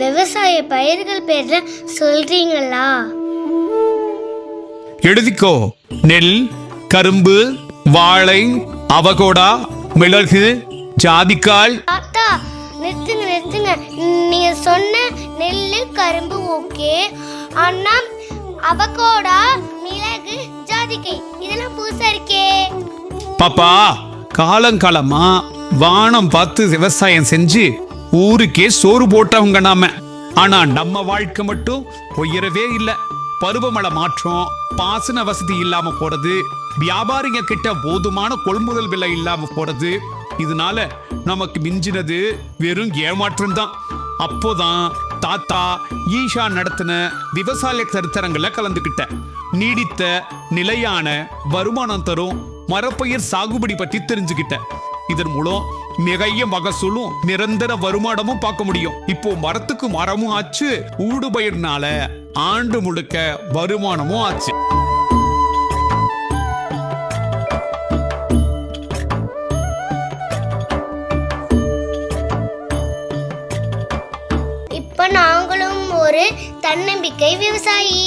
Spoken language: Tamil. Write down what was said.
விவசாய பயிர்கள் பேர்ல சொல்றீங்களா? எழுதிக்கோ. நெல், கரும்பு, வாழை, அவகோடா, மிளகு, ஜாதிக்காய். தாத்தா நிறுத்துங்க. நீங்க சொன்ன நெல்லு கரும்பு ஓகே, ஆனா அவகோடா, மிளகு, ஜாதிக்காய் இதெல்லாம் புதுசா இருக்கே. பாப்பா, காலங்காலமா வானம் பார்த்து விவசாயம் செஞ்சு ஊருக்கே சோறு போட்டவங்க நாம. ஆனா நம்ம வாழ்க்கை மட்டும் உயரவே இல்லை. பருவமழை மாற்றம், பாசன வசதி இல்லாம போறது, வியாபாரிங்க கிட்ட போதுமான கொள்முதல் விலை இல்லாம போறது, இதனால நமக்கு மிஞ்சினது வெறும் ஏமாற்றம் தான். அப்போதான் தாத்தா ஈஷா நடத்தின விவசாய சரித்திரங்களை கலந்துகிட்ட. நீடித்த நிலையான வருமானம் தரும் மரப்பயிர் சாகுபடி பற்றி தெரிஞ்சுக்கிட்ட. இதன் மூலம் நிறைய மகசூலும் நிரந்தர வருமானமும் பார்க்க முடியும். இப்போ மரத்துக்கு மரமும் ஆச்சு, ஊடுபயிர்னால ஆண்டு முழுக்க வருமானமும் ஆச்சு. இப்ப நாங்களும் ஒரு தன்னம்பிக்கை விவசாயி.